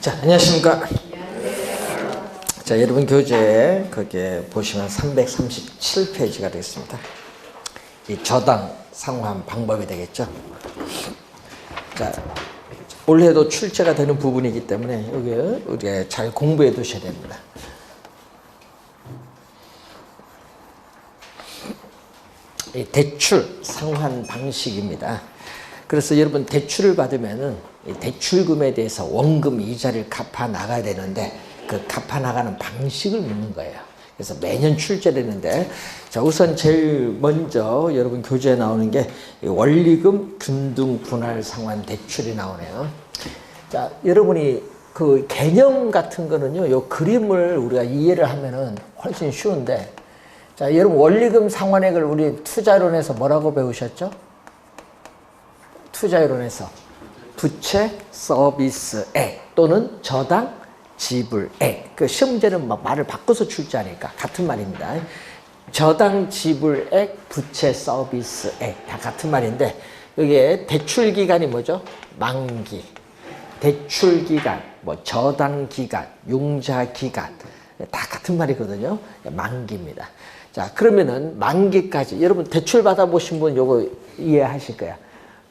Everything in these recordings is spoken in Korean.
자, 안녕하십니까. 자, 여러분 교재 거기에 보시면 337페이지가 되겠습니다. 이 저당 상환 방법이 되겠죠. 자, 올해도 출제가 되는 부분이기 때문에 여기 우리가 잘 공부해 두셔야 됩니다. 이 대출 상환 방식입니다. 그래서 여러분 대출을 받으면은 이 대출금에 대해서 원금 이자를 갚아 나가야 되는데 그 갚아 나가는 방식을 묻는 거예요. 그래서 매년 출제되는데, 자, 우선 제일 먼저 여러분 교재에 나오는 게 원리금 균등 분할 상환 대출이 나오네요. 자, 여러분이 그 개념 같은 거는요, 요 그림을 우리가 이해를 하면은 훨씬 쉬운데, 자, 여러분 원리금 상환액을 우리 투자이론에서 뭐라고 배우셨죠? 투자이론에서 부채 서비스액 또는 저당 지불액. 그 시험 문제는 막 말을 바꿔서 출제하니까 같은 말입니다. 저당 지불액, 부채 서비스액 다 같은 말인데, 여기에 대출 기간이 뭐죠? 만기. 대출 기간, 뭐 저당 기간, 융자 기간 다 같은 말이거든요. 만기입니다. 자, 그러면은 만기까지 여러분 대출 받아보신 분 요거 이해하실 거야.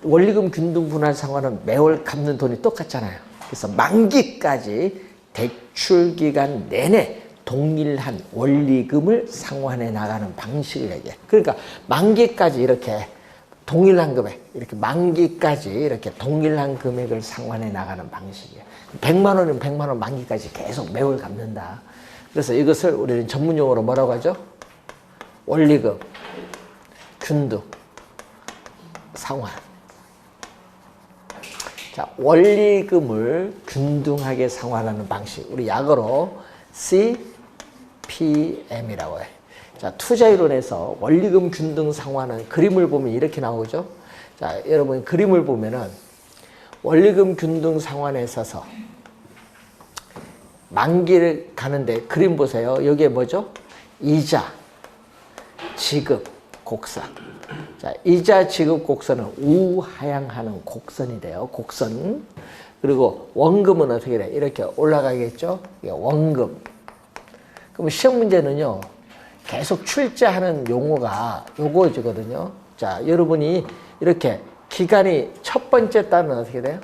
원리금 균등 분할 상환은 매월 갚는 돈이 똑같잖아요. 그래서 만기까지 대출 기간 내내 동일한 원리금을 상환해 나가는 방식을 얘기해. 그러니까 만기까지 이렇게 동일한 금액, 이렇게 만기까지 이렇게 동일한 금액을 상환해 나가는 방식이에요. 100만 원이면 100만 원 만기까지 계속 매월 갚는다. 그래서 이것을 우리는 전문 용어로 뭐라고 하죠? 원리금 균등 상환. 자, 원리금을 균등하게 상환하는 방식. 우리 약어로 CPM이라고 해. 자, 투자이론에서 원리금 균등 상환은 그림을 보면 이렇게 나오죠. 자, 여러분 그림을 보면은 원리금 균등 상환에 있어서 만기를 가는데 그림 보세요. 여기에 뭐죠? 이자, 지급, 곡선. 자, 이자, 지급, 곡선은 우하향하는 곡선이 돼요. 곡선. 그리고 원금은 어떻게 돼? 이렇게 올라가겠죠? 원금. 그럼 시험 문제는요, 계속 출제하는 용어가 요거거든요. 자, 여러분이 이렇게 기간이 첫 번째 달은 어떻게 돼요?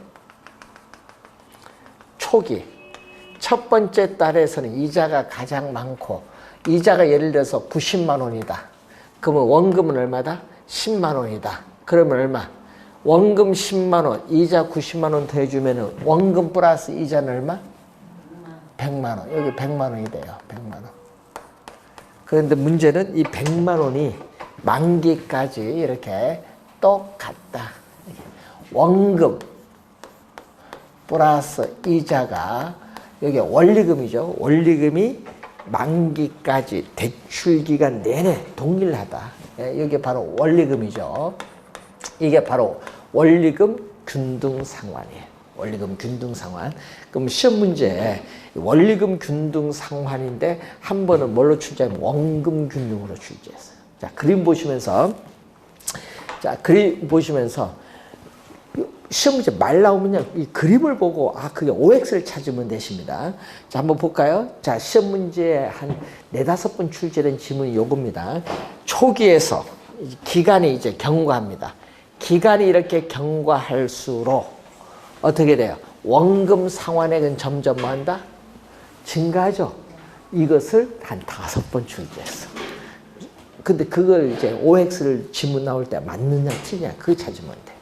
초기. 첫 번째 달에서는 이자가 가장 많고, 이자가 예를 들어서 90만 원이다. 그러면 원금은 얼마다? 10만 원이다. 그러면 얼마? 원금 10만 원, 이자 90만 원 더해주면 원금 플러스 이자는 얼마? 100만 원. 여기 100만 원이 돼요. 100만 원. 그런데 문제는 이 100만 원이 만기까지 이렇게 똑같다. 원금 플러스 이자가 여기 원리금이죠. 원리금이 만기까지 대출기간 내내 동일하다. 이게 바로 원리금이죠. 이게 바로 원리금 균등 상환이에요. 원리금 균등 상환. 그럼 시험 문제 원리금 균등 상환인데 한 번은 뭘로 출제하면 원금 균등으로 출제했어요. 자, 그림 보시면서 시험 문제 말 나오면요, 이 그림을 보고 그게 OX를 찾으면 되십니다. 자, 한번 볼까요? 자, 시험 문제에 한 4-5번 출제된 지문이 요겁니다. 초기에서 기간이 이제 경과합니다. 기간이 이렇게 경과할수록 어떻게 돼요? 원금 상환액은 점점 뭐 한다? 증가하죠. 이것을 한 5번 출제했어. 근데 그걸 이제 OX를 지문 나올 때 맞느냐 틀리냐 그거 찾으면 돼.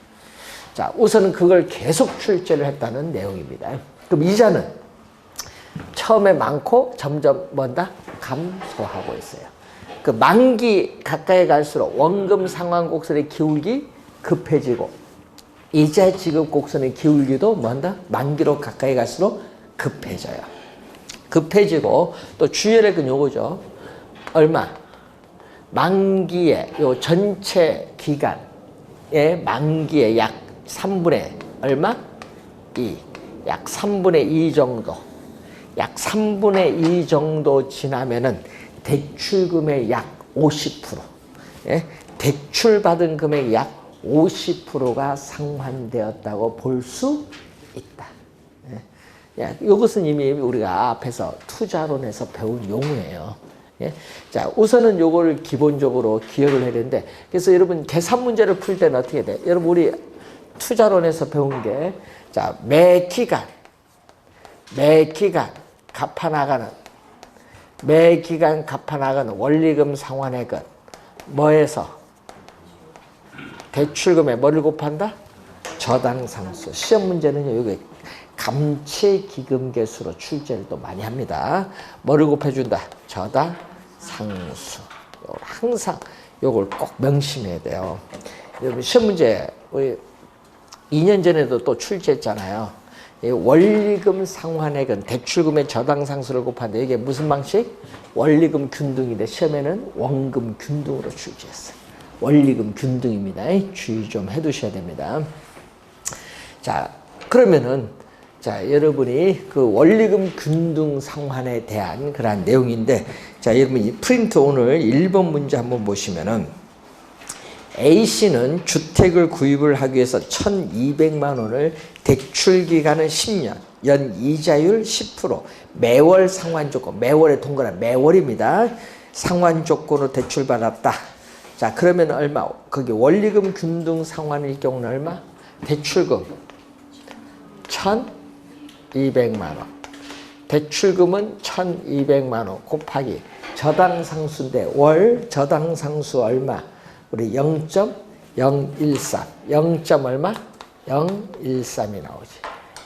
자, 우선은 그걸 계속 출제를 했다는 내용입니다. 그럼 이자는 처음에 많고 점점 뭔다? 감소하고 있어요. 그 만기 가까이 갈수록 원금 상환 곡선의 기울기 급해지고 이자 지급 곡선의 기울기도 뭔다? 만기로 가까이 갈수록 급해져요. 급해지고 또 주의할 건 요거죠. 얼마? 만기의 요 전체 기간의 만기의 약 3분의 얼마? 2. 약 3분의 2 정도. 약 3분의 2 정도 지나면은 대출금의 약 50%. 예? 대출받은 금액 약 50%가 상환되었다고 볼 수 있다. 예? 예, 이것은 이미 우리가 앞에서 투자론에서 배운 용어예요. 예? 자, 우선은 요걸 기본적으로 기억을 해야 되는데, 그래서 여러분 계산 문제를 풀 때는 어떻게 돼? 여러분 우리 투자론에서 배운 게, 자, 매 기간 갚아나가는, 매 기간 갚아나가는 원리금 상환액은 뭐에서? 대출금에 뭐를 곱한다? 저당상수. 시험 문제는요, 여기 감채기금계수로 출제를 또 많이 합니다. 뭐를 곱해준다? 저당상수. 항상 요걸 꼭 명심해야 돼요. 여러분 시험 문제 우리 2년 전에도 또 출제했잖아요. 원리금 상환액은 대출금의 저당상수를 곱하는데 이게 무슨 방식? 원리금 균등인데 시험에는 원금 균등으로 출제했어요. 원리금 균등입니다. 주의 좀 해두셔야 됩니다. 자, 그러면은 자, 여러분이 그 원리금 균등 상환에 대한 그러한 내용인데, 자, 여러분 이 프린트 오늘 1번 문제 한번 보시면은 A씨는 주택을 구입을 하기 위해서 1,200만 원을 대출 기간은 10년, 연 이자율 10%, 매월 상환 조건, 매월에 동그란 매월입니다. 상환 조건으로 대출받았다. 자, 그러면 얼마? 거기 원리금 균등 상환일 경우는 얼마? 대출금 1,200만 원. 대출금은 1,200만 원 곱하기 저당상수인데 월 저당상수 얼마? 우리 0.013. 0. 얼마? 013이 나오지.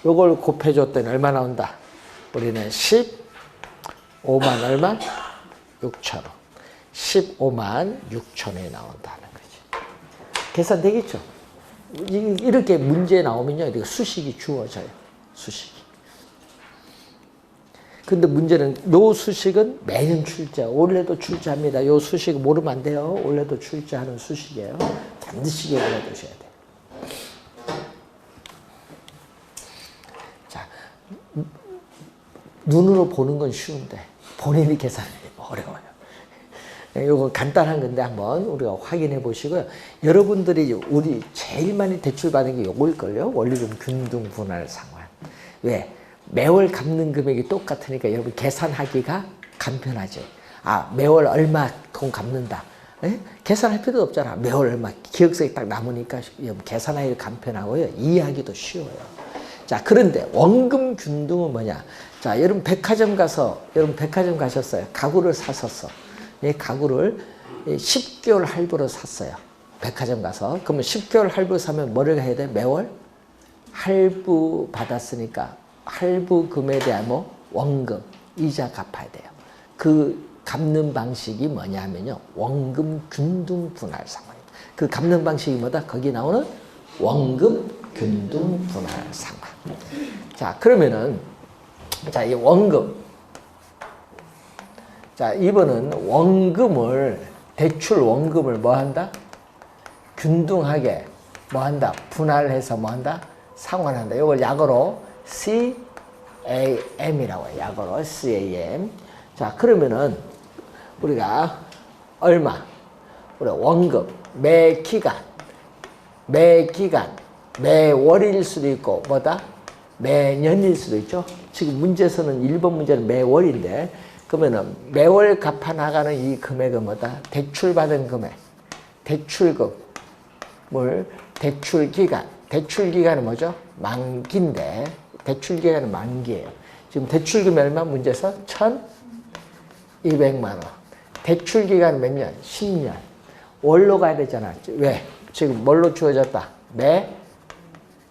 요걸 곱해줬더니 얼마 나온다? 우리는 15만 얼마? 6천 원. 15만 6천원이 나온다는 거지. 계산되겠죠? 이렇게 문제 나오면요, 이렇게 수식이 주어져요. 수식이. 근데 문제는 요 수식은 매년 출제, 올해도 출제합니다. 요 수식 모르면 안 돼요. 올해도 출제하는 수식이에요. 반드시 기억을 해두셔야 돼요. 자, 눈으로 보는 건 쉬운데 본인이 계산하기 어려워요. 이건 간단한 건데 한번 우리가 확인해 보시고요. 여러분들이 우리 제일 많이 대출 받은 게 요걸걸요. 원리금 균등 분할 상환. 왜? 매월 갚는 금액이 똑같으니까 여러분 계산하기가 간편하지. 아, 매월 얼마 돈 갚는다. 에? 계산할 필요도 없잖아. 매월 얼마 기억성이 딱 남으니까 계산하기가 간편하고요. 이해하기도 쉬워요. 자, 그런데 원금 균등은 뭐냐? 자, 여러분 백화점 가셨어요. 가구를 샀었어. 이 가구를 10개월 할부로 샀어요. 백화점 가서. 그러면 10개월 할부 사면 뭐를 해야 돼? 매월 할부 받았으니까 할부금에 대한 원금, 이자 갚아야 돼요. 그 갚는 방식이 뭐냐면요. 원금 균등 분할 상환입니다. 그 갚는 방식이 뭐다? 거기 나오는 원금 균등 분할 상환. 자, 그러면은 자, 이 원금. 자, 이번은 원금을, 대출 원금을 뭐 한다? 균등하게 뭐 한다? 분할해서 뭐 한다? 상환한다. 이걸 약어로 CAM이라고 해요. 약어로 CAM. 자, 그러면은 우리가 얼마? 우리 원금, 매 기간, 매월일 수도 있고 뭐다? 매년일 수도 있죠. 지금 문제에서는 1번 문제는 매월인데, 그러면은 매월 갚아 나가는 이 금액은 뭐다? 대출받은 금액, 대출금을 대출기간은 뭐죠? 만기인데, 대출기간은 만기예요. 지금 대출금이 얼마? 문제에서 1,200만 원. 대출기간은 몇 년? 10년. 월로 가야 되잖아. 왜? 지금 뭘로 주어졌다?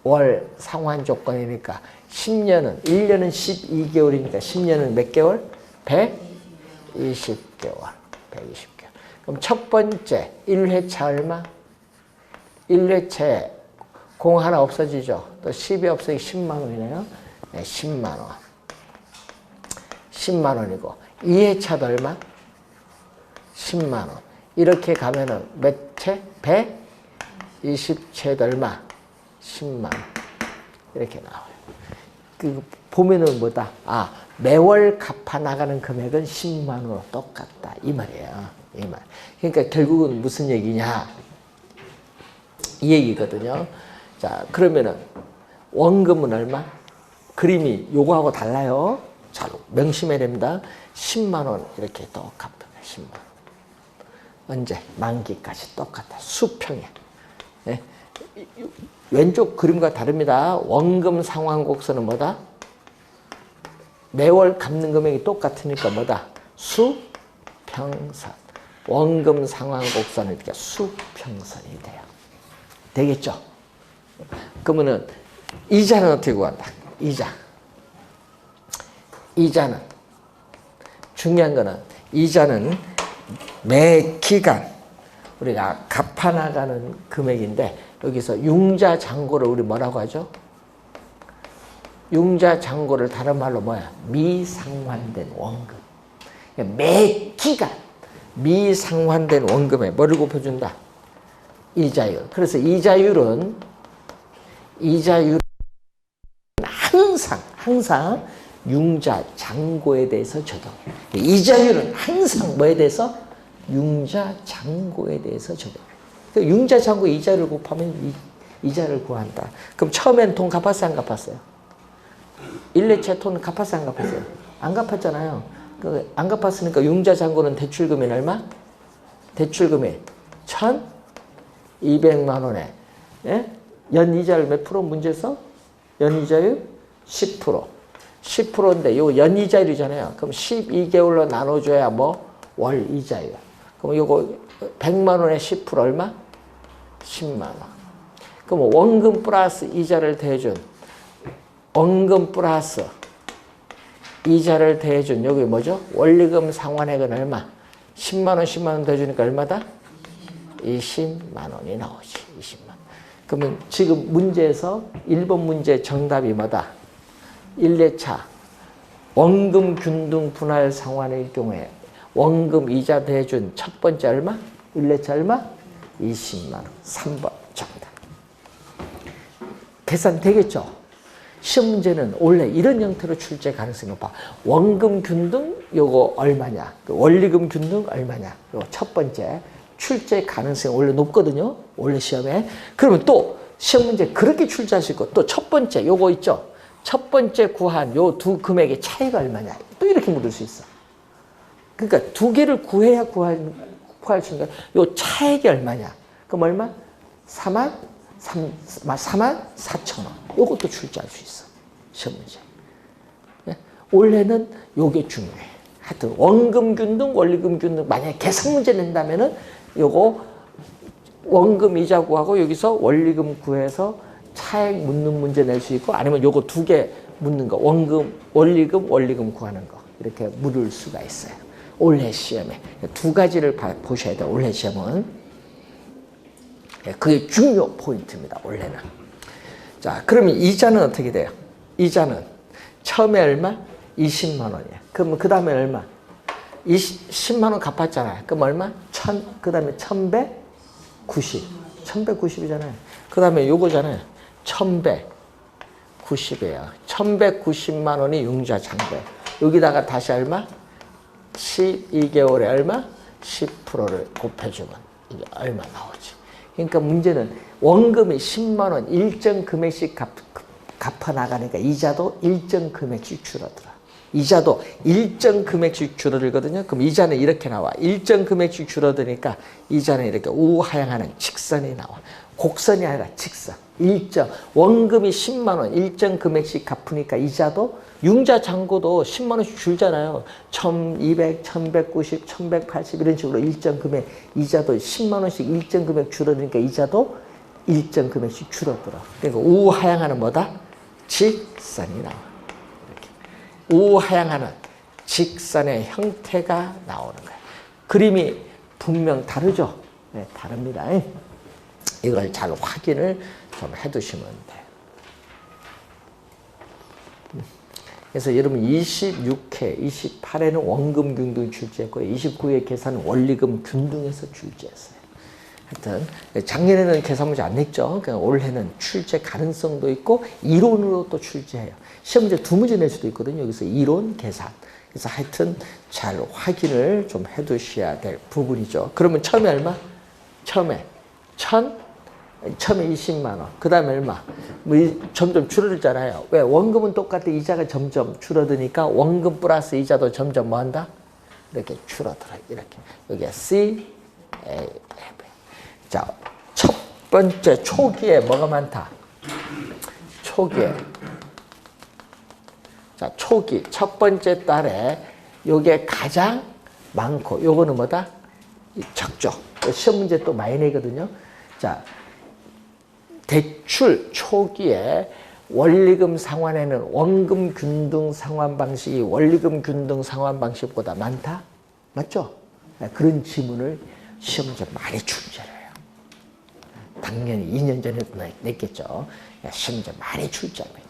매월 상환 조건이니까 10년은, 1년은 12개월이니까 10년은 몇 개월? 120개월. 120개월. 그럼 첫 번째 1회차 얼마? 1회차에 공 하나 없어지죠. 또 10이 없어지기 10만 원이네요. 네, 10만 원. 10만 원이고 2회차도 얼마? 10만 원. 이렇게 가면은 몇 채? 120채도 얼마? 10만 원. 이렇게 나와요. 그 보면은 뭐다? 아, 매월 갚아 나가는 금액은 10만 원으로 똑같다. 이 말이에요. 이 말. 그러니까 결국은 무슨 얘기냐? 이 얘기거든요. 자, 그러면은 원금은 얼마? 그림이 요거하고 달라요. 잘 명심해야 됩니다. 10만 원 이렇게 똑같다. 10만 원. 언제? 만기까지 똑같아. 수평에. 네. 왼쪽 그림과 다릅니다. 원금 상환 곡선은 뭐다? 매월 갚는 금액이 똑같으니까 뭐다? 수평선. 원금 상환 곡선은 이렇게 수평선이 돼요. 되겠죠? 그러면은 이자는 어떻게 구한다? 이자는 중요한 거는 이자는 매 기간 우리가 갚아나가는 금액인데 여기서 융자잔고를 우리 뭐라고 하죠? 융자잔고를 다른 말로 뭐야? 미상환된 원금. 매 기간 미상환된 원금에 뭐를 곱해준다? 이자율. 그래서 이자율은 항상 융자잔고에 대해서 적용해요. 이자율은 항상 뭐에 대해서? 융자잔고에 대해서 적용해요. 융자잔고 이자를 곱하면 이자를 구한다. 그럼 처음엔 돈 갚았어요? 안 갚았어요? 1년째 돈 갚았어요? 안 갚았어요? 안 갚았잖아요. 안 갚았으니까 융자잔고는 대출금이 얼마? 대출금이 1,200만 원에 예? 연이자율 몇 프로 문제에서? 연이자율 10%. 10%인데 요 연이자율이잖아요. 그럼 12개월로 나눠줘야 뭐? 월이자율. 그럼 요거 100만 원에 10% 얼마? 10만 원. 그럼 원금 플러스 이자를 더해준 원금 플러스 이자를 더해준 여기 뭐죠? 원리금 상환액은 얼마? 10만 원, 10만 원 더해주니까 얼마다? 20만 원이 나오지. 20만 원. 그러면 지금 문제에서 1번 문제 정답이 뭐다? 1례차 원금 균등 분할 상환의 경우에 원금 이자 대준 첫 번째 얼마? 1례차 얼마? 20만 원. 3번 정답. 계산 되겠죠? 시험 문제는 원래 이런 형태로 출제 가능성이 높아. 원금 균등 요거 얼마냐? 원리금 균등 얼마냐? 요거 첫 번째 출제 가능성이 원래 높거든요. 원래 시험에. 그러면 또 시험 문제 그렇게 출제할 수 있고 또 첫 번째 요거 있죠? 첫 번째 구한 요 두 금액의 차이가 얼마냐? 또 이렇게 물을 수 있어. 그러니까 두 개를 구해야 구할 수 있는 거야. 요 차액이 얼마냐? 그럼 얼마? 4만 4천 원. 요것도 출제할 수 있어. 시험 문제. 네? 원래는 요게 중요해. 하여튼 원금 균등, 원리금 균등 만약에 계산 문제 낸다면은 요거 원금 이자 구하고 여기서 원리금 구해서 차액 묻는 문제 낼 수 있고 아니면 요거 두 개 묻는 거 원금, 원리금 구하는 거 이렇게 물을 수가 있어요. 올해 시험에 두 가지를 보셔야 돼요. 올해 시험은 그게 중요 포인트입니다. 올해는. 자, 그러면 이자는 어떻게 돼요? 이자는 처음에 얼마? 20만 원이야. 그럼 그 다음에 얼마? 10만 원 갚았잖아요. 그럼 얼마? 그 다음에 1190. 1190이잖아요. 그 다음에 요거잖아요. 1190이에요. 1190만 원이 융자잔고예요. 여기다가 다시 얼마? 12개월에 얼마? 10%를 곱해주면 이게 얼마 나오지. 그러니까 문제는 원금이 10만 원 일정 금액씩 갚아 나가니까 이자도 일정 금액씩 줄어들어. 이자도 일정 금액씩 줄어들거든요. 그럼 이자는 이렇게 나와. 일정 금액씩 줄어드니까 이자는 이렇게 우하향하는 직선이 나와. 곡선이 아니라 직선. 일정. 원금이 10만 원 일정 금액씩 갚으니까 이자도 융자잔고도 10만 원씩 줄잖아요. 1200, 1190, 1180 이런 식으로 일정 금액 이자도 10만 원씩 일정 금액 줄어드니까 이자도 일정 금액씩 줄어들어. 그러니까 우하향하는 뭐다? 직선이 나와. 이렇게. 우하향하는 직선의 형태가 나오는 거예요. 그림이 분명 다르죠? 네, 다릅니다. 이걸 잘 확인을 좀 해두시면 돼요. 그래서 여러분 26회, 28회는 원금 균등 출제했고 29회 계산은 원리금 균등에서 출제했어요. 하여튼 작년에는 계산 문제 안 냈죠. 올해는 출제 가능성도 있고 이론으로 또 출제해요. 시험 문제 두 문제 낼 수도 있거든요. 여기서 이론, 계산. 그래서 하여튼 잘 확인을 좀 해두셔야 될 부분이죠. 그러면 처음에 얼마? 처음에 처음에 20만 원. 그 다음에 얼마? 뭐 점점 줄어들잖아요. 왜? 원금은 똑같아. 이자가 점점 줄어드니까 원금 플러스 이자도 점점 뭐 한다? 이렇게 줄어들어. 이렇게. 여기가 C, A, M. 자, 첫 번째 초기에 뭐가 많다? 초기에. 자, 초기. 첫 번째 달에 요게 가장 많고, 요거는 뭐다? 적죠. 시험 문제 또 많이 내거든요. 자, 대출 초기에 원리금 상환에는 원금 균등 상환 방식이 원리금 균등 상환 방식보다 많다? 맞죠? 그런 지문을 시험 문제 많이 출제해요. 당연히 2년 전에 냈겠죠. 시험 문제 많이 출제합니다.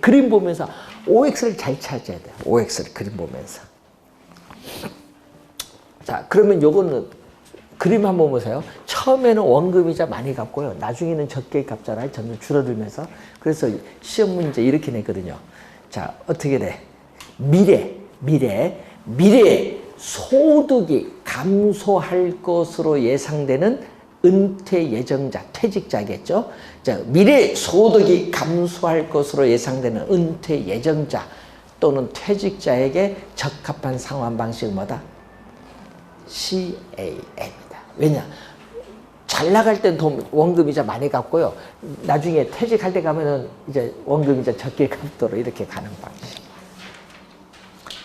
그림 보면서 OX를 잘 찾아야 돼요. OX를 그림 보면서. 자, 그러면 요거는 그림 한번 보세요. 처음에는 원금이자 많이 갚고요. 나중에는 적게 갚잖아요. 점점 줄어들면서. 그래서 시험 문제 이렇게 냈거든요. 자, 어떻게 돼? 미래 소득이 감소할 것으로 예상되는 은퇴 예정자, 퇴직자겠죠. 자, 미래 소득이 감소할 것으로 예상되는 은퇴 예정자 또는 퇴직자에게 적합한 상환 방식은 뭐다? CAM이다. 왜냐? 잘 나갈 땐 원금이자 많이 갚고요. 나중에 퇴직할 때 가면은 이제 원금이자 적게 갚도록 이렇게 가는 방식.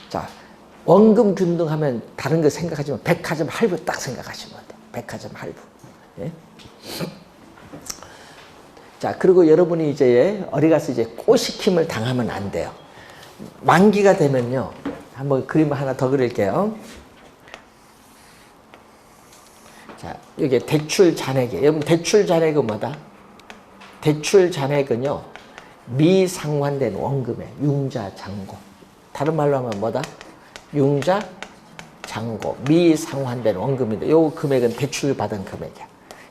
자, 원금 균등하면 다른 거 생각하지만 백화점 할부 딱 생각하시면 돼요. 백화점 할부. 예? 자, 그리고 여러분이 이제 어디 가서 이제 꼬시킴을 당하면 안 돼요. 만기가 되면요. 한번 그림을 하나 더 그릴게요. 자, 여기 대출 잔액이. 여러분, 대출 잔액은 뭐다? 대출 잔액은요, 미상환된 원금의 융자 잔고. 다른 말로 하면 뭐다? 융자 잔고. 미상환된 원금인데, 요 금액은 대출 받은 금액이야.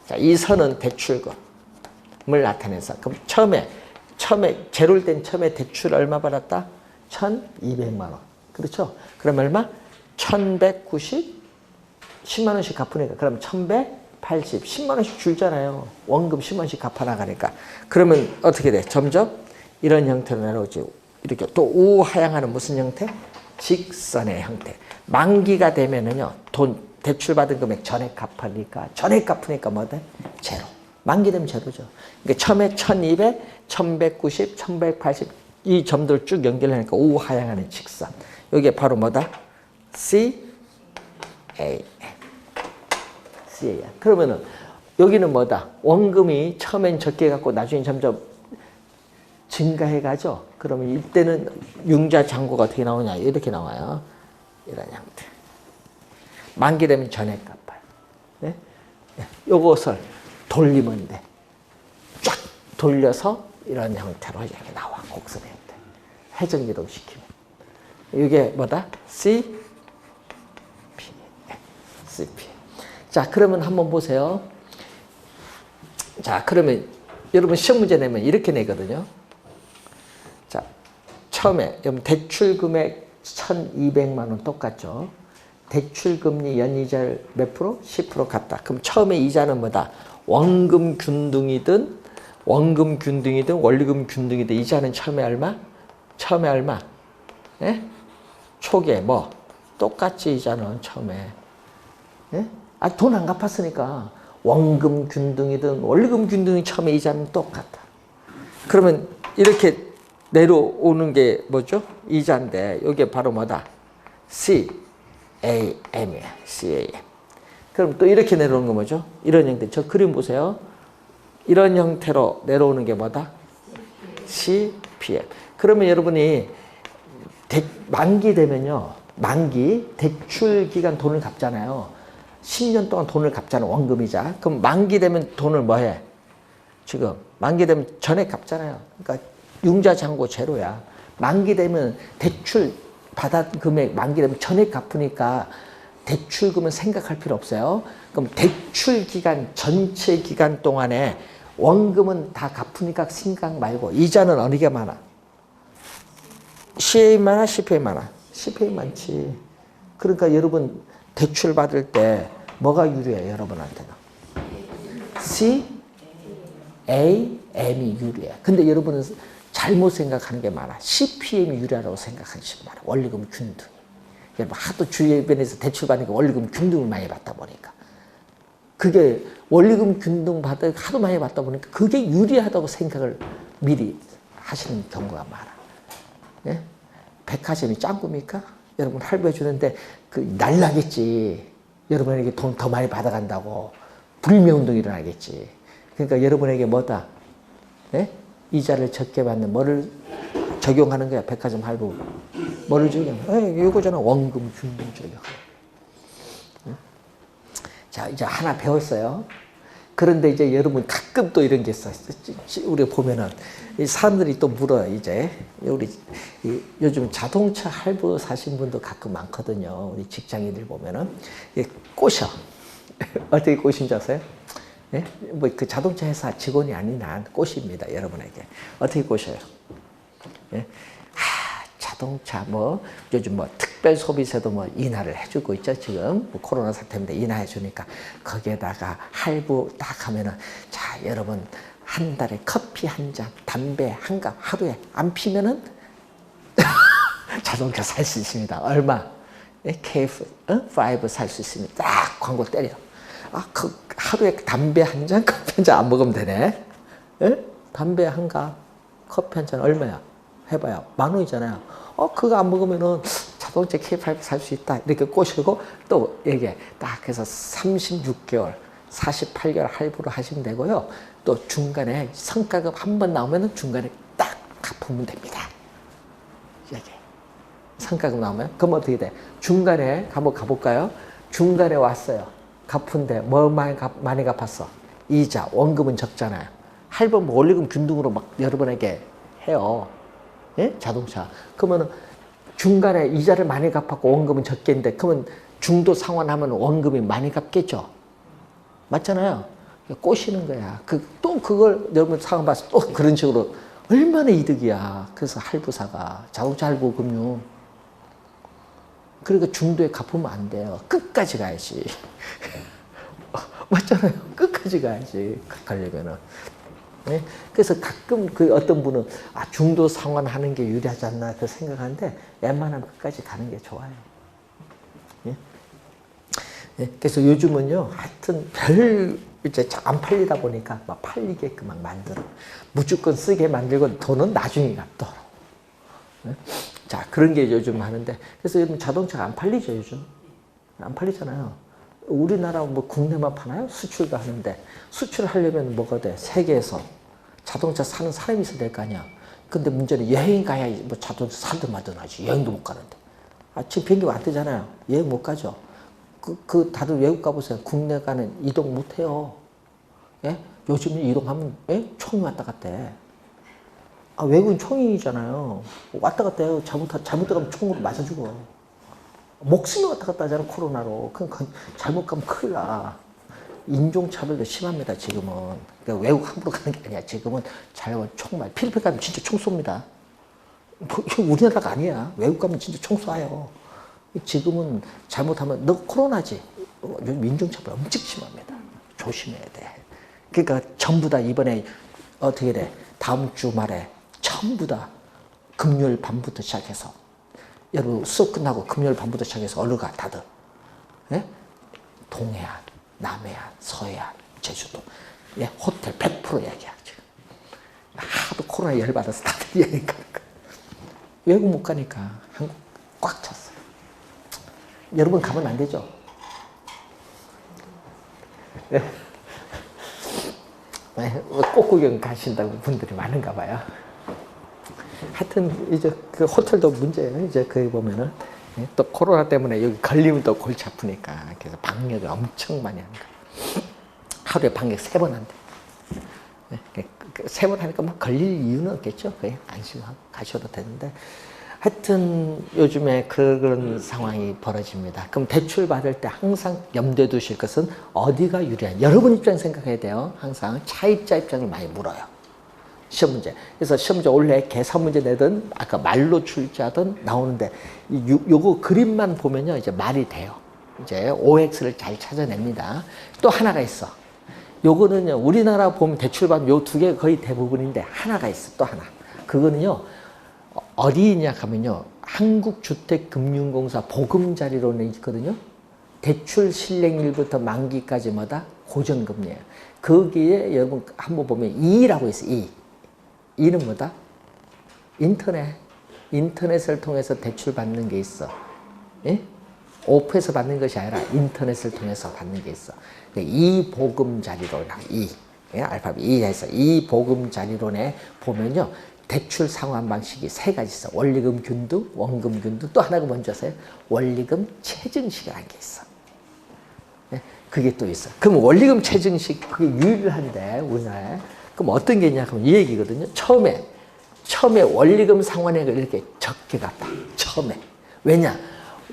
자, 이 선은 대출금을 나타내서. 그럼 처음에 제로일 땐 처음에 대출 얼마 받았다? 1,200만 원. 그렇죠? 그럼 얼마? 1,190? 10만 원씩 갚으니까 그럼 1,180, 10만 원씩 줄잖아요. 원금 10만 원씩 갚아나가니까. 그러면 어떻게 돼? 점점 이런 형태로 내려오지. 이렇게 또 우하향하는 무슨 형태? 직선의 형태. 만기가 되면은요, 대출 받은 금액 전액 갚으니까 뭐 돼? 제로. 만기 되면 제로죠. 그러니까 처음에 1,200, 1,190, 1,180 이 점들 쭉 연결하니까 우하향하는 직선. 이게 바로 뭐다? C, A, M. 그러면은 여기는 뭐다? 원금이 처음엔 적게 갖고 나중에 점점 증가해 가죠. 그러면 이때는 융자 잔고가 어떻게 나오냐? 이렇게 나와요. 이런 형태. 만기 되면 전액 갚아요. 네? 요것을 돌리면 돼. 쫙 돌려서 이런 형태로 이렇게 나와. 곡선의 형태. 회전기동 시키면. 이게 뭐다? CP. 자, 그러면 한번 보세요. 자, 그러면 여러분 시험 문제 내면 이렇게 내거든요. 자, 처음에 여러분 대출 금액 1,200만 원 똑같죠. 대출 금리 연이자율 몇 프로? 10% 같다. 그럼 처음에 이자는 뭐다? 원금 균등이든 원리금 균등이든 이자는 처음에 얼마? 예? 초기에 뭐? 똑같지 이자는 처음에. 예? 돈 안 갚았으니까 원금 균등이든 원리금 균등이 처음에 이자는 똑같아. 그러면 이렇게 내려오는 게 뭐죠? 이자인데 이게 바로 뭐다? CAM이야. CAM. 그럼 또 이렇게 내려오는 거 뭐죠? 이런 형태. 저 그림 보세요. 이런 형태로 내려오는 게 뭐다? CPM. 그러면 여러분이 만기 되면요. 대출 기간 돈을 갚잖아요. 10년 동안 돈을 갚잖아, 원금이자. 그럼 만기 되면 돈을 뭐 해? 지금 만기 되면 전액 갚잖아요. 그러니까 융자 잔고 제로야. 만기 되면 대출 받은 금액 만기 되면 전액 갚으니까 대출금은 생각할 필요 없어요. 그럼 대출 기간 전체 기간 동안에 원금은 다 갚으니까 생각 말고 이자는 어느 게 많아? CA 많아, CPA 많아? CPA 많지. 그러니까 여러분 대출 받을 때 뭐가 유리해 여러분한테는? AM이 유리해. 근데 여러분은 잘못 생각하는 게 많아. CPM이 유리하다고 생각하는 게 많아. 원리금 균등이. 여러분 하도 주변에서 대출 받으니까 원리금 균등을 많이 받다 보니까. 그게 원리금 균등 받아 하도 많이 받다 보니까 그게 유리하다고 생각을 미리 하시는 경우가 많아. 예? 백화점이 짱구입니까? 여러분 할부해 주는데 그 날라겠지. 여러분에게 돈 더 많이 받아간다고 불매운동이 일어나겠지. 그러니까 여러분에게 뭐다? 예? 이자를 적게 받는 뭐를 적용하는 거야? 백화점 할부. 뭐를 적용? 이거잖아. 원금 균등 적용. 자, 이제 하나 배웠어요. 그런데 이제 여러분 가끔 또 이런 게 있어. 우리 보면은 이 사람들이 또 물어요. 이제 우리 요즘 자동차 할부 사신 분도 가끔 많거든요. 우리 직장인들 보면은 꼬셔. 어떻게 꼬신 줄 아세요? 예? 뭐 그 자동차 회사 직원이 아닌 한 꼬십니다. 여러분에게 어떻게 꼬셔요? 예? 자동차 뭐 요즘 뭐 특별 소비세도 뭐 인하를 해주고 있죠. 지금 뭐 코로나 사태인데 인하해 주니까 거기에다가 할부 딱 하면은 자 여러분 한 달에 커피 한 잔, 담배 한 갑 하루에 안 피면은 자동차 살 수 있습니다. 얼마? K5 살 수 있습니다. 딱 광고 때려. 그 하루에 담배 한 잔, 커피 한 잔 안 먹으면 되네. 에? 담배 한 갑, 커피 한 잔 얼마야? 해봐요. 10,000원이잖아요. 그거 안 먹으면은 자동차 K5 살 수 있다. 이렇게 꼬시고 또 얘기해. 딱 해서 36개월, 48개월 할부로 하시면 되고요. 또 중간에 성과급 한 번 나오면은 중간에 딱 갚으면 됩니다. 얘기해. 성과급 나오면? 그럼 어떻게 돼? 중간에 한번 가볼까요? 중간에 왔어요. 갚은데 뭐 많이 갚았어? 이자, 원금은 적잖아요. 할부 뭐 원리금 균등으로 막 여러분에게 해요. 예? 자동차. 그러면 중간에 이자를 많이 갚았고 원금은 적겠는데 그러면 중도 상환하면 원금이 많이 갚겠죠. 맞잖아요. 꼬시는 거야. 또 그걸 여러분 상황 봐서 또 그런 식으로 얼마나 이득이야. 그래서 할부사가 자동차 할부 금융. 그러니까 중도에 갚으면 안 돼요. 끝까지 가야지. 맞잖아요. 끝까지 가야지. 가려면은. 네? 그래서 가끔 그 어떤 분은 중도 상환하는 게 유리하지 않나 그 생각하는데 웬만하면 끝까지 가는 게 좋아요. 예? 예? 그래서 요즘은요 하여튼 이제 안 팔리다 보니까 막 팔리게끔 막 만들어 무조건 쓰게 만들고 돈은 나중에 갚도록. 예? 자 그런 게 요즘 하는데 그래서 요즘 자동차가 안 팔리죠 요즘 안 팔리잖아요. 우리나라 뭐 국내만 파나요? 수출도 하는데 수출하려면 뭐가 돼? 세계에서 자동차 사는 사람이 있어야 될 거 아니야. 근데 문제는 여행 가야 뭐 자동차 사든 말든 하지. 여행도 못 가는데. 지금 비행기 안 뜨잖아요. 여행 못 가죠. 다들 외국 가보세요. 국내 가는 이동 못 해요. 예? 요즘은 이동하면 총이 왔다 갔다 해. 외국은 총이잖아요. 왔다 갔다 해요. 잘못 가면 총으로 맞아 죽어. 목숨이 왔다 갔다 하잖아, 코로나로. 그러니까 잘못 가면 큰일 나. 인종차별도 심합니다, 지금은. 그러니까 외국 함부로 가는 게 아니야. 지금은 잘하면 총만. 필리핀 가면 진짜 총 쏩니다. 우리나라가 아니야. 외국 가면 진짜 총 쏴요. 지금은 잘못하면 너 코로나지? 요즘 인종차별 엄청 심합니다. 조심해야 돼. 그러니까 전부 다 이번에 어떻게 돼? 다음 주 말에 전부 다 금요일 밤부터 시작해서 여러분 수업 끝나고 금요일 밤부터 시작해서 어느 가 다들 예? 동해안, 남해안, 서해안, 제주도 예? 호텔 100% 얘기야 지금. 하도 코로나 열받아서 다들 여행 가는 거야. 외국 못 가니까 한국 꽉 찼어요. 여러분 가면 안 되죠? 예? 꽃구경 가신다고 분들이 많은가 봐요. 하여튼 이제 그 호텔도 문제예요. 이제 거기 보면은 또 코로나 때문에 여기 걸리면 또 골치 아프니까 그래서 방역을 엄청 많이 하는 거예요. 하루에 방역 3번 한대. 3번 하니까 뭐 걸릴 이유는 없겠죠. 그냥 안심하고 가셔도 되는데 하여튼 요즘에 그런 상황이 벌어집니다. 그럼 대출 받을 때 항상 염두에 두실 것은 어디가 유리한 여러분 입장 생각해야 돼요. 항상 차입자 입장을 많이 물어요. 시험 문제. 그래서 시험 문제 원래 계산 문제 내든 아까 말로 출제하든 나오는데 요거 그림만 보면요 이제 말이 돼요. 이제 OX를 잘 찾아냅니다. 또 하나가 있어. 요거는요, 우리나라 보면 대출받으면 요 두 개 거의 대부분인데 하나가 있어, 또 하나. 그거는요, 어디 있냐 하면요, 한국주택금융공사 보금자리론에 있거든요. 대출 실행일부터 만기까지마다 고정금리예요. 거기에 여러분 한번 보면 2라고 있어요. 2. 2는 뭐다? 인터넷을 통해서 대출 받는 게 있어. 예? 오프에서 받는 것이 아니라 인터넷을 통해서 받는 게 있어. 이 보금자리론, 예? 알파벳 E에서 이 보금자리론에 보면요, 대출 상환 방식이 세 가지 있어. 원리금 균등, 원금 균등, 또 하나가 뭔지 아세요? 원리금 체증식이라는 게 있어. 예? 그게 또 있어. 그럼 원리금 체증식 그게 유일한데 우리나라에. 그럼 어떤 게 있냐 하면 이 얘기거든요. 처음에 원리금 상환액을 이렇게 적게 갚아. 처음에. 왜냐?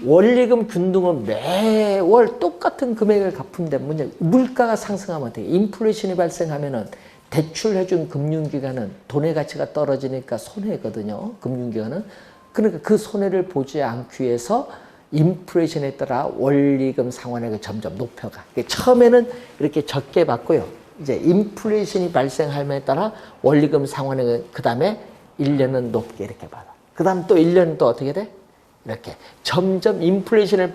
원리금 균등은 매월 똑같은 금액을 갚는데 뭐냐? 물가가 상승하면 어떻게? 인플레이션이 발생하면은 대출해준 금융기관은 돈의 가치가 떨어지니까 손해거든요. 금융기관은. 그러니까 그 손해를 보지 않기 위해서 인플레이션에 따라 원리금 상환액을 점점 높여가. 처음에는 이렇게 적게 받고요. 이제 인플레이션이 발생함에 따라 원리금 상환액을 그 다음에 1년은 높게 이렇게 받아. 그 다음 또 1년은 또 어떻게 돼? 이렇게 점점 인플레이션을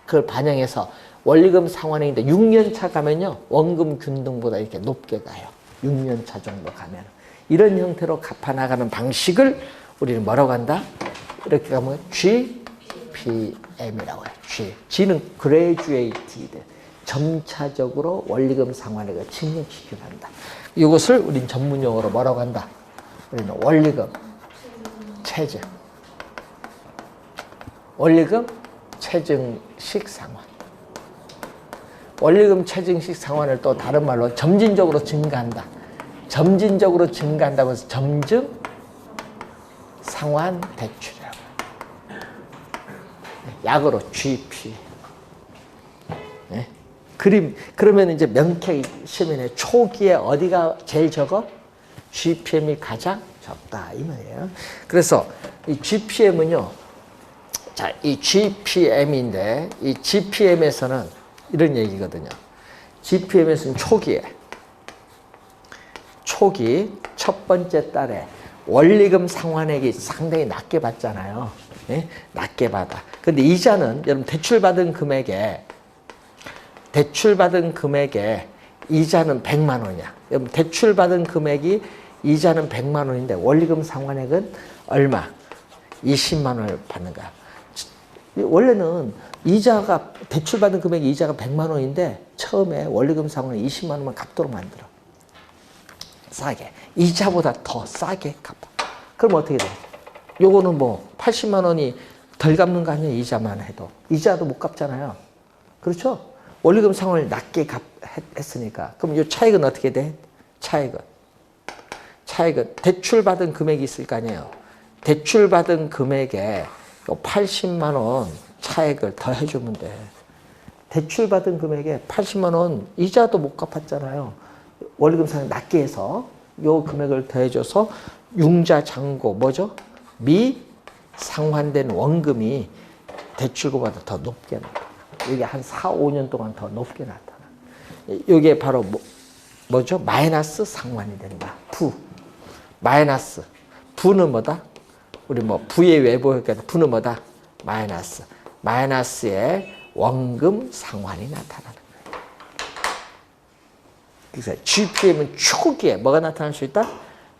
그걸 반영해서 원리금 상환액인데 6년 차 가면요, 원금 균등보다 이렇게 높게 가요. 6년 차 정도 가면. 이런 형태로 갚아나가는 방식을 우리는 뭐라고 한다? 이렇게 가면 GPM이라고 해요. G는 graduated. 점차적으로 원리금 상환액을 증액시키려 한다. 이것을 우린 전문 용어로 뭐라고 한다? 우리는 원리금 체증. 원리금 체증식 상환. 원리금 체증식 상환을 또 다른 말로 점진적으로 증가한다. 점진적으로 증가한다고 해서 점증 상환 대출이라고. 약으로 GP. 네? 그러면 이제 명쾌 시민의 초기에 어디가 제일 적어? GPM이 가장 적다 이 말이에요. 그래서 이 GPM은요, 자, 이 GPM인데 이 GPM에서는 이런 얘기거든요. GPM에서는 초기 첫 번째 달에 원리금 상환액이 상당히 낮게 받잖아요. 예? 낮게 받아. 근데 이자는 여러분 대출받은 금액에 이자는 100만 원이야. 여러분 대출받은 금액이 이자는 100만 원인데 원리금 상환액은 얼마? 20만 원을 받는 거야. 원래는 대출받은 금액이 이자가 100만 원인데 처음에 원리금 상환을 20만 원만 갚도록 만들어. 싸게. 이자보다 더 싸게 갚아. 그럼 어떻게 돼? 요거는 뭐 80만 원이 덜 갚는 거 아니에요? 이자만 해도. 이자도 못 갚잖아요. 그렇죠? 원리금 상환을 낮게 했으니까. 그럼 이 차익은 어떻게 돼? 차익은 대출받은 금액이 있을 거 아니에요? 대출받은 금액에 80만 원 차액을 더 해주면 돼. 대출받은 금액에 80만 원 이자도 못 갚았잖아요. 원리금 상환 낮게 해서 요 금액을 더해줘서 융자장고 뭐죠? 미상환된 원금이 대출금보다 더 높게 나타나. 이게 한 4, 5년 동안 더 높게 나타나. 이게 바로 뭐죠? 마이너스 상환이 된다. 마이너스. 부는 뭐다? 우리 부의 외부니까 부는 뭐다? 마이너스의 원금 상환이 나타나는 거예요. 그래서 GPM은 초기에 뭐가 나타날 수 있다?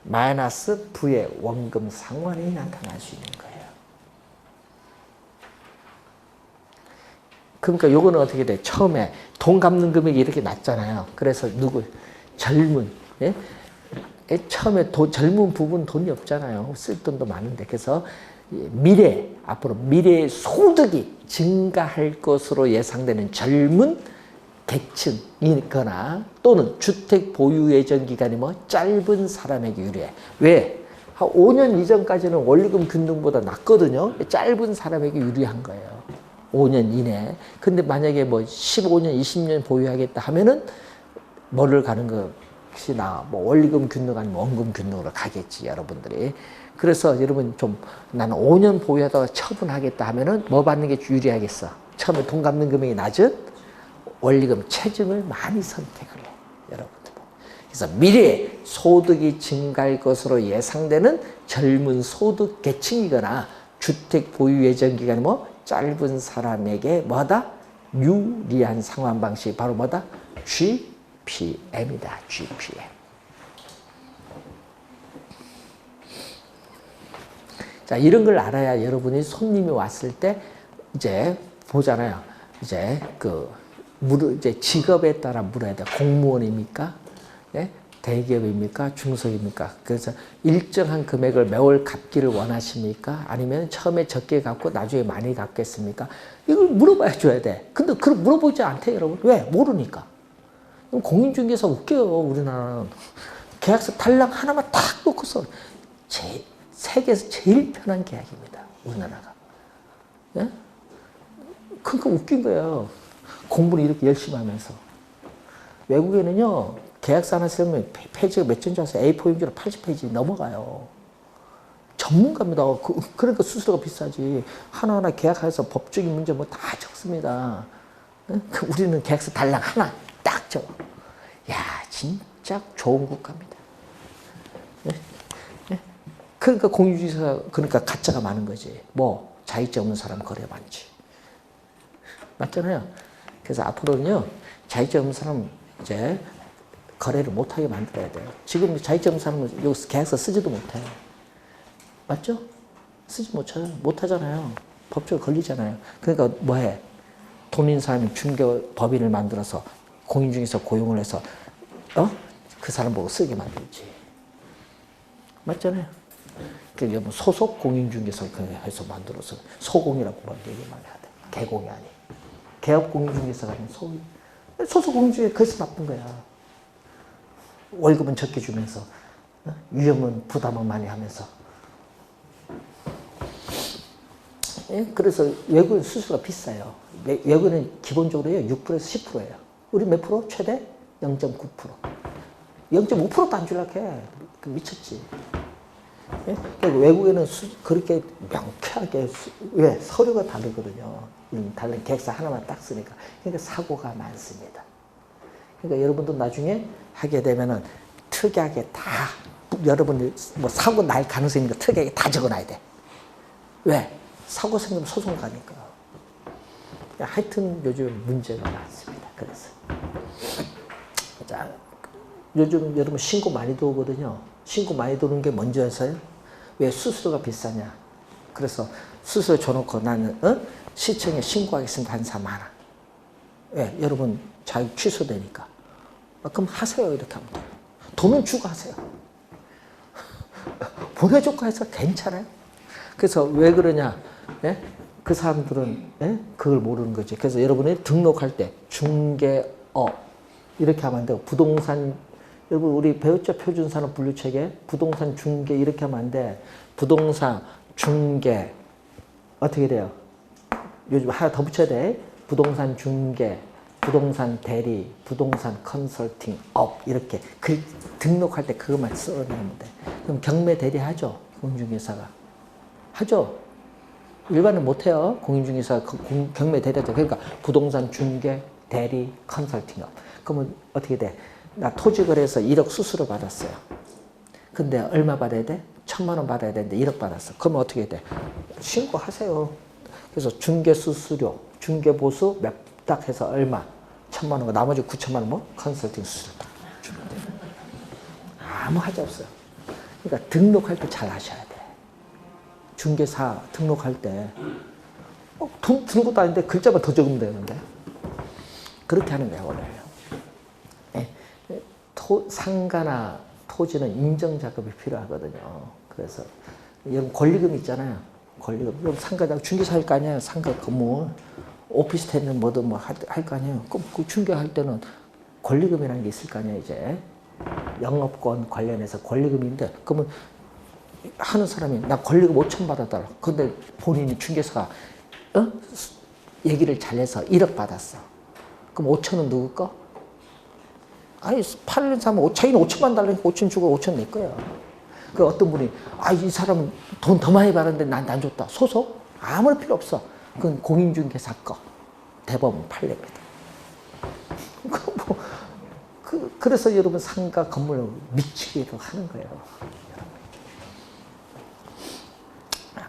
마이너스 부의 원금 상환이 나타날 수 있는 거예요. 그러니까 요거는 어떻게 돼? 처음에 돈 갚는 금액이 이렇게 낮잖아요. 그래서 젊은, 예? 처음에 젊은 부분 돈이 없잖아요. 쓸 돈도 많은데. 그래서 앞으로 미래의 소득이 증가할 것으로 예상되는 젊은 계층이거나 또는 주택 보유 예정 기간이 짧은 사람에게 유리해. 왜? 한 5년 이전까지는 원리금 균등보다 낮거든요. 짧은 사람에게 유리한 거예요. 5년 이내. 근데 만약에 15년, 20년 보유하겠다 하면은 뭐를 가는 것이 원리금 균등 아니면 원금 균등으로 가겠지, 여러분들이. 그래서 여러분 나는 5년 보유하다가 처분하겠다 하면은 뭐 받는 게 유리하겠어? 처음에 돈 갚는 금액이 낮은 원리금 체증을 많이 선택을 해. 여러분들. 그래서 미래에 소득이 증가할 것으로 예상되는 젊은 소득 계층이거나 주택 보유 예정 기간이 뭐 짧은 사람에게 뭐다? 유리한 상환 방식이 바로 뭐다? GPM이다. GPM. 자, 이런 걸 알아야 여러분이 손님이 왔을 때 이제 보잖아요. 이제 이제 직업에 따라 물어야 돼. 공무원입니까? 예? 대기업입니까? 중소입니까? 그래서 일정한 금액을 매월 갚기를 원하십니까? 아니면 처음에 적게 갚고 나중에 많이 갚겠습니까? 이걸 물어봐야 줘야 돼. 근데 그걸 물어보지 않대, 여러분. 왜? 모르니까. 공인중개사 웃겨요, 우리나라는. 계약서 달랑 하나만 딱 놓고서 세계에서 제일 편한 계약입니다, 우리나라가. 예? 그러니까 웃긴 거예요. 공부를 이렇게 열심히 하면서. 외국에는요, 계약서 하나 쓰면 페이지가 몇 줄인지 아세요? A4 용지로 80페이지 넘어가요. 전문가입니다. 그러니까 수수료가 비싸지. 하나하나 계약해서 법적인 문제 뭐 다 적습니다. 우리는 계약서 달랑 하나 딱 적어. 야, 진짜 좋은 국가입니다. 그러니까 공유주의가, 그러니까 가짜가 많은 거지. 뭐, 자격증 없는 사람 거래 많지. 맞잖아요. 그래서 앞으로는요, 자격증 없는 사람 이제 거래를 못하게 만들어야 돼요. 지금 자격증 없는 사람은 여기서 계약서 쓰지도 못해. 맞죠? 쓰지 못하잖아요. 법적으로 걸리잖아요. 그러니까 뭐 해? 돈 있는 사람이 중개법인을 만들어서 공인중개사 고용을 해서, 그 사람 보고 쓰게 만들지. 맞잖아요. 그러니까 소속 공인중개사 해서 만들어서 소공이라고 얘기만 해야 돼. 개공이 아니. 개업 공인중개사가 아닌 소속 공인중개사 그래서 나쁜 거야. 월급은 적게 주면서 위험은 부담은 많이 하면서. 예? 그래서 외국은 수수료가 비싸요. 외국은 기본적으로요 6%에서 10%예요. 우리 몇 프로? 최대 0.9%. 0.5%도 안 주려고 해. 미쳤지. 예? 그러니까 외국에는 그렇게 명쾌하게 왜? 서류가 다르거든요. 다른 계약서 하나만 딱 쓰니까. 그러니까 사고가 많습니다. 그러니까 여러분도 나중에 하게 되면은 특이하게 다 여러분이 뭐 사고 날 가능성이 있는 거 특이하게 다 적어놔야 돼. 왜? 사고 생기면 소송 가니까. 하여튼 요즘 문제가 많습니다. 그래서 자, 요즘 여러분 신고 많이 들어오거든요. 신고 많이 들어오는 게 뭔지아세요? 왜? 수수료가 비싸냐. 그래서 수수료 줘놓고 나는 시청에 신고하겠습니다 하는 사람 많아. 왜? 여러분 자격 취소되니까. 그럼 하세요. 이렇게 하면 돼요. 돈은 주고 하세요. 보내줬고 해서 괜찮아요. 그래서 왜 그러냐. 예? 그 사람들은 예? 그걸 모르는 거지. 그래서 여러분이 등록할 때 중개업 이렇게 하면 안 돼요. 부동산 여러분 우리 배웠죠? 표준산업 분류체계 부동산 중개 이렇게 하면 안 돼. 부동산 중개 어떻게 돼요? 요즘 하나 더 붙여야 돼. 부동산 중개 부동산 대리, 부동산 컨설팅 업 이렇게 등록할 때 그것만 써내면 돼. 그럼 경매 대리 하죠? 공인중개사가 하죠? 일반은 못해요. 공인중개사 경매 대리 하죠. 그러니까 부동산 중개 대리 컨설팅 업. 그러면 어떻게 돼? 나 토지 거래해서 1억 수수료 받았어요. 근데 얼마 받아야 돼? 1,000만 원 받아야 되는데 1억 받았어. 그러면 어떻게 돼? 신고하세요. 그래서 중개 수수료, 중개 보수 딱 해서 얼마? 1,000만 원과 나머지 9천만 원 뭐? 컨설팅 수수료 딱 주면 돼요. 아무 하자 없어요. 그러니까 등록할 때 잘 하셔야 돼. 중개사 등록할 때 돈 드는 것도 아닌데 글자만 더 적으면 되는데 그렇게 하는 거예요 원래. 네. 상가나 토지는 인정 작업이 필요하거든요. 그래서 여러분 권리금 있잖아요. 권리금. 여러분 상가장 중개사 할 거 아니에요. 상가 건물. 오피스텔은 뭐든 뭐 할 거 아니에요. 그럼 그 중개할 때는 권리금이라는 게 있을 거 아니에요, 이제. 영업권 관련해서 권리금인데, 그러면 하는 사람이 나 권리금 5천 받아달라. 근데 본인이 중개사가, 얘기를 잘해서 1억 받았어. 그럼 5천은 누구 거? 아니, 팔는 사람은 자기는 5천만 달라니까 5천 주고 5천 낼 거야. 그 어떤 분이, 이 사람은 돈 더 많이 받았는데 난 안 줬다. 소속? 아무런 필요 없어. 그건 공인중개사 거. 대법원 판례입니다. 그래서 여러분 상가 건물을 미치게도 하는 거예요.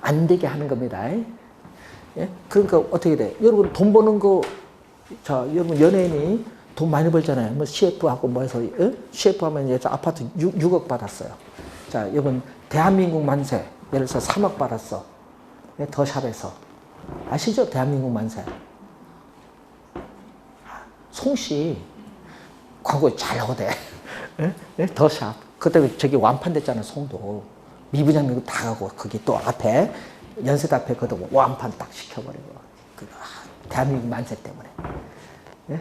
안 되게 하는 겁니다. 예? 그러니까 어떻게 돼? 여러분 돈 버는 거, 자, 여러분 연예인이 돈 많이 벌잖아요. 뭐 CF하고 뭐 해서, 예? CF 하면 이제 아파트 6억 받았어요. 자, 여러분 대한민국 만세. 예를 들어서 3억 받았어. 예? 더샵에서. 아시죠? 대한민국 만세. 송씨 광고 잘 나오대. 예? 예? 더샵. 그때 저기 완판됐잖아, 송도. 미부장님 다 가고, 거기 또 앞에, 연세대 앞에 그것도 완판 딱 시켜버리고. 대한민국 만세 때문에. 예?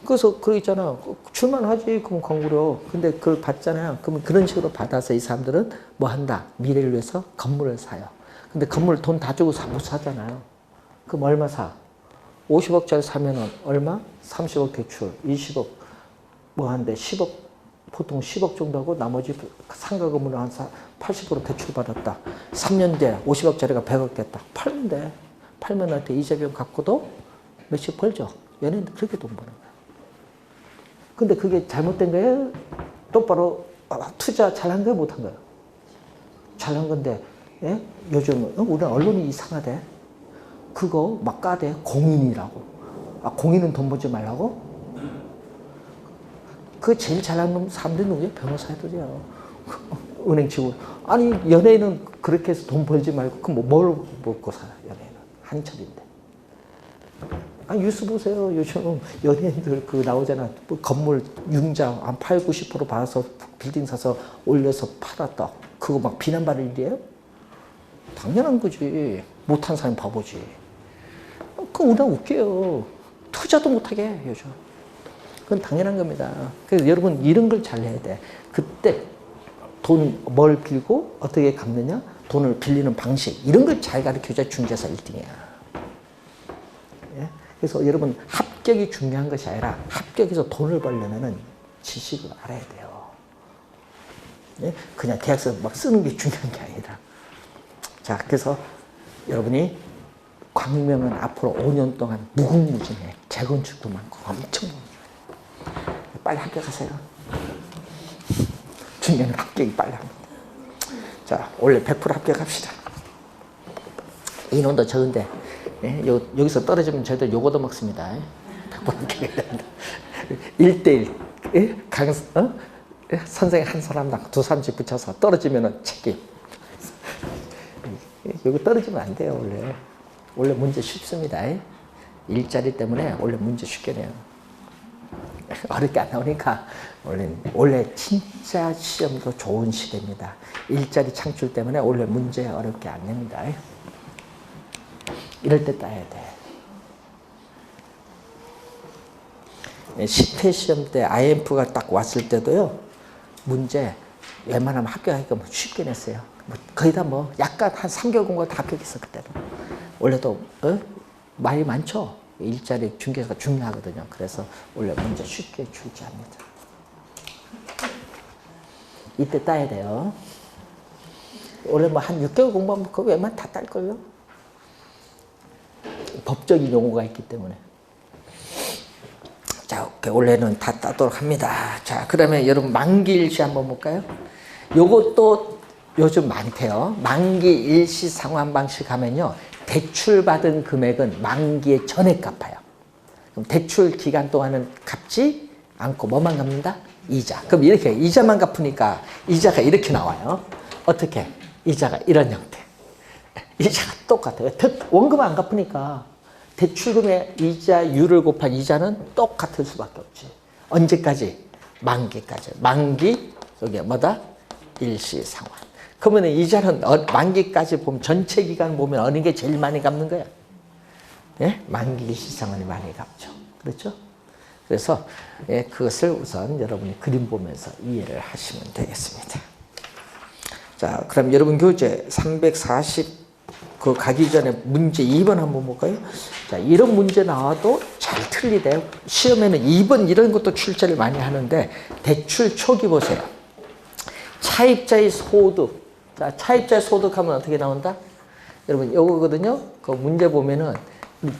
그래서, 그거 있잖아. 출만하지, 그럼 광고료. 근데 그걸 받잖아요. 그러면 그런 식으로 받아서 이 사람들은 뭐 한다? 미래를 위해서 건물을 사요. 근데 건물 돈 다 주고 못 사잖아요. 그럼 얼마 사? 50억짜리 사면은 얼마? 30억 대출, 20억 뭐 한데 10억, 보통 10억 정도 하고 나머지 상가 건물을 한 80% 대출 받았다. 3년 뒤에 50억짜리가 100억 됐다. 팔면 돼. 팔면 한테 이자비용 갖고도 몇십 벌죠. 연예인들 그렇게 돈 버는 거야. 근데 그게 잘못된 거예요? 똑바로 투자 잘한 거예요? 못한 거예요? 잘한 건데, 예? 요즘 우리 언론이 이상하대. 그거 막 까대. 공인이라고. 아, 공인은 돈 벌지 말라고? 그 제일 잘하는 사람들이 누구야? 변호사들이야. 은행 직원. 아니, 연예인은 그렇게 해서 돈 벌지 말고, 그럼 뭘 먹고 살아, 연예인은. 한철인데. 아, 뉴스 보세요. 요즘 연예인들 그 나오잖아. 뭐 건물 융자 한 8, 90% 받아서 빌딩 사서 올려서 팔았다. 그거 막 비난받을 일이에요? 당연한 거지. 못한 사람이 바보지. 그거 우리가 웃겨요. 투자도 못하게 해, 요즘. 그건 당연한 겁니다. 그래서 여러분 이런 걸 잘 해야 돼. 그때 돈 뭘 빌고 어떻게 갚느냐, 돈을 빌리는 방식 이런 걸 잘 가르쳐줘야 중개사 1등이야. 예? 그래서 여러분 합격이 중요한 것이 아니라 합격해서 돈을 벌려면은 지식을 알아야 돼요. 예? 그냥 계약서 막 쓰는 게 중요한 게 아니라. 자, 그래서 여러분이 광명은 앞으로 5년 동안 무궁무진해. 재건축도 많고 엄청 많아요. 빨리 합격하세요. 중요한 합격이 빨리 합니다. 자, 원래 100% 합격합시다. 인원도 적은데, 예? 여기서 떨어지면 저희들 요거도 먹습니다. 100% 합격해야 됩니다. 1대1. 예? 예? 선생님 한 사람당 두 사람씩 붙여서 떨어지면 책임. 여기 떨어지면 안 돼요, 원래. 원래 문제 쉽습니다. 일자리 때문에 원래 문제 쉽게 내요. 어렵게 안 나오니까 원래 진짜 시험도 좋은 시대입니다. 일자리 창출 때문에 원래 문제 어렵게 안 냅니다. 이럴 때 따야 돼. 10회 시험 때 IMF가 딱 왔을 때도요, 문제 웬만하면 합격하기가 쉽게 냈어요. 거의 다 뭐 약간 한 3개월 공부가 다 합격했어, 그때도. 원래도 말이 많죠. 일자리 중개가 중요하거든요. 그래서 원래 문제 쉽게 출제합니다. 이때 따야 돼요. 원래 뭐 한 6개월 공부하면 그거 웬만 다 딸걸요. 법적인 용어가 있기 때문에. 자, 원래는 다 따도록 합니다. 자, 그러면 여러분 만기 일시 한번 볼까요? 요것도 요즘 많대요. 만기 일시 상환 방식 하면요, 대출받은 금액은 만기에 전에 갚아요. 그럼 대출 기간 동안은 갚지 않고 뭐만 갚는다? 이자. 그럼 이렇게 이자만 갚으니까 이자가 이렇게 나와요. 어떻게? 이자가 이런 형태. 이자가 똑같아요. 원금 안 갚으니까 대출금의 이자율을 곱한 이자는 똑같을 수밖에 없지. 언제까지? 만기까지. 만기, 여기 뭐다? 일시상환. 그러면 이자는 만기까지 보면 전체 기간 보면 어느 게 제일 많이 갚는 거야? 예? 만기 일시상환이 많이 갚죠. 그렇죠? 그래서 예, 그것을 우선 여러분이 그림 보면서 이해를 하시면 되겠습니다. 자, 그럼 여러분 교재 340 그 가기 전에 문제 2번 한번 볼까요? 자, 이런 문제 나와도 잘 틀리대요. 시험에는 2번 이런 것도 출제를 많이 하는데 대출 초기 보세요. 차입자의 소득. 자, 차입자의 소득 하면 어떻게 나온다? 여러분, 요거거든요. 그 문제 보면은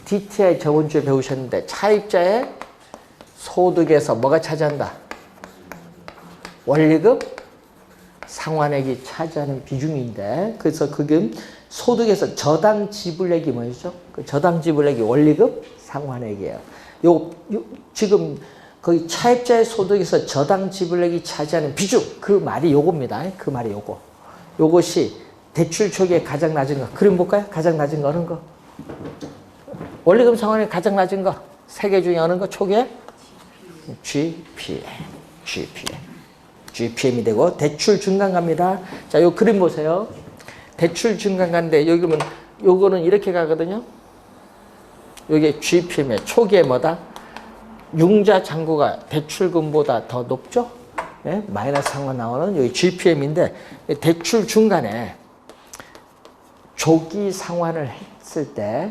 DTI 저번 주에 배우셨는데 차입자의 소득에서 뭐가 차지한다? 원리금 상환액이 차지하는 비중인데, 그래서 그게 소득에서 저당 지불액이 뭐죠? 그 저당 지불액이 원리금 상환액이에요. 지금 거의 차입자의 소득에서 저당 지불액이 차지하는 비중, 그 말이 요겁니다. 그 말이 요거. 요것이 대출 초기에 가장 낮은 거. 그림 볼까요? 가장 낮은 거 어느 거? 원리금 상환액 가장 낮은 거. 세 개 중에 어느 거 초기에? GPM이 되고, 대출 중간가입니다. 자, 요 그림 보세요. 대출 중간가인데, 여기 보면 요거는 이렇게 가거든요. 요게 GPM이에요. 초기에 뭐다? 융자 잔고가 대출금보다 더 높죠? 네? 마이너스 상환 나오는 여기 GPM인데, 대출 중간에 조기 상환을 했을 때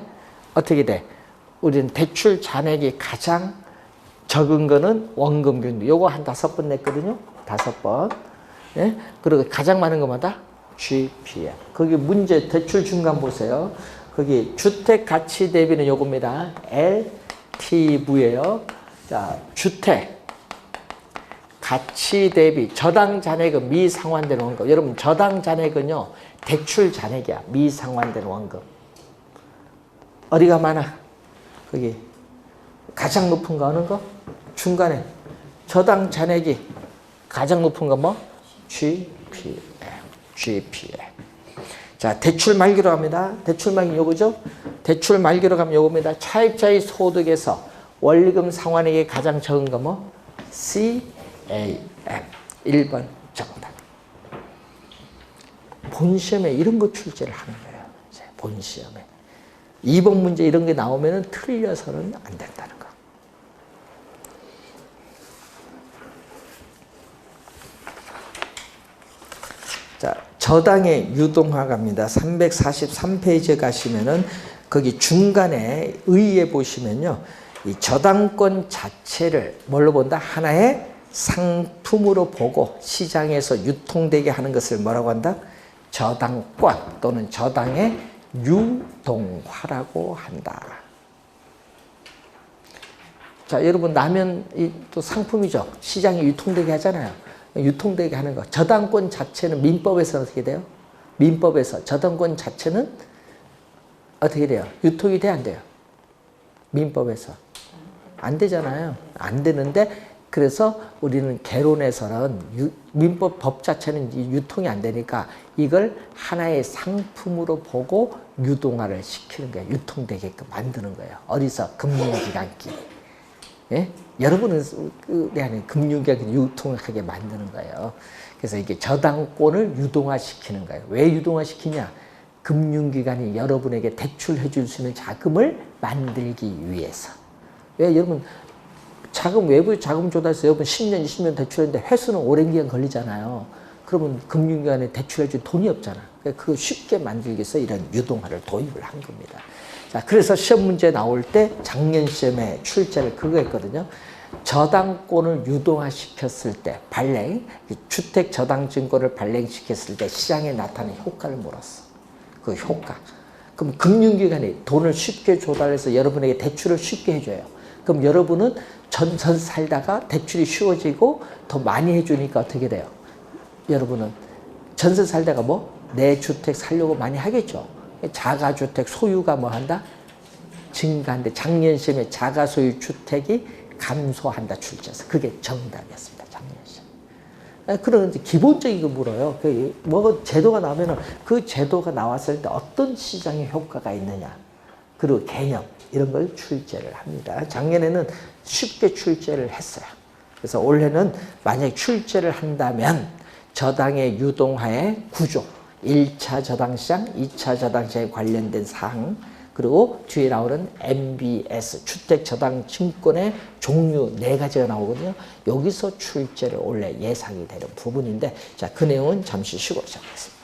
어떻게 돼? 우리는 대출 잔액이 가장 적은 거는 원금 균등. 요거 한 5번 냈거든요. 5번. 예? 그리고 가장 많은 거마다 GPM. 거기 문제 대출 중간 보세요. 거기 주택 가치 대비는 요겁니다. LTV예요. 자, 주택 가치 대비 저당 잔액은 미상환된 원금. 여러분 저당 잔액은요. 대출 잔액이야. 미상환된 원금. 어디가 많아? 거기 가장 높은 거 어느 거? 중간에 저당 잔액이 가장 높은 거 뭐? GPM. 자, 대출 말기로 합니다. 대출 말기 요거죠? 대출 말기로 가면 요겁니다. 차입자의 소득에서 원리금 상환액이 가장 적은 거 뭐? CAM. 1번 정답. 본시험에 이런 거 출제를 하는 거예요. 이제 본시험에. 2번 문제 이런 게 나오면 틀려서는 안 된다는 거. 자, 저당의 유동화가입니다. 343페이지에 가시면은 거기 중간에 의에 보시면요. 이 저당권 자체를 뭘로 본다? 하나의 상품으로 보고 시장에서 유통되게 하는 것을 뭐라고 한다? 저당권 또는 저당의 유동화라고 한다. 자, 여러분 라면이 또 상품이죠. 시장에 유통되게 하잖아요. 유통되게 하는 거. 저당권 자체는 민법에서는 어떻게 돼요? 민법에서 저당권 자체는 어떻게 돼요? 유통이 돼, 안 돼요? 민법에서. 안 되잖아요. 안 되는데, 그래서 우리는 개론에서는 민법 법 자체는 유통이 안 되니까 이걸 하나의 상품으로 보고 유동화를 시키는 거예요. 유통되게끔 만드는 거예요. 어디서? 금융기관끼리. 예? 여러분은 금융기관끼리 유통하게 만드는 거예요. 그래서 이게 저당권을 유동화시키는 거예요. 왜 유동화시키냐? 금융기관이 여러분에게 대출해 줄 수 있는 자금을 만들기 위해서. 왜 여러분 자금 외부 자금 조달해서 여러분 10년, 20년 대출했는데 회수는 오랜 기간 걸리잖아요. 그러면 금융기관에 대출해 줄 돈이 없잖아. 그거 쉽게 만들기 위해서 이런 유동화를 도입을 한 겁니다. 자, 그래서 시험 문제 나올 때 작년 시험에 출제를 그거 했거든요. 저당권을 유동화시켰을 때 발행, 주택 저당증권을 발행시켰을 때 시장에 나타나는 효과를 물었어. 그 효과. 그럼 금융기관이 돈을 쉽게 조달해서 여러분에게 대출을 쉽게 해줘요. 그럼 여러분은 전세 살다가 대출이 쉬워지고 더 많이 해주니까 어떻게 돼요? 여러분은 전세 살다가 뭐? 내 주택 살려고 많이 하겠죠. 자가주택 소유가 뭐 한다? 증가한데 작년 시험에 자가소유 주택이 감소한다 출제해서 그게 정답이었습니다. 작년 시험. 그런 기본적인 거 물어요. 뭐 제도가 나오면은 그 제도가 나왔을 때 어떤 시장의 효과가 있느냐, 그리고 개념 이런 걸 출제를 합니다. 작년에는 쉽게 출제를 했어요. 그래서 올해는 만약 출제를 한다면 저당의 유동화의 구조, 1차 저당시장, 2차 저당시장에 관련된 사항, 그리고 뒤에 나오는 MBS, 주택저당증권의 종류 4가지가 나오거든요. 여기서 출제를 원래 예상이 되는 부분인데, 자, 그 내용은 잠시 쉬고 시작하겠습니다.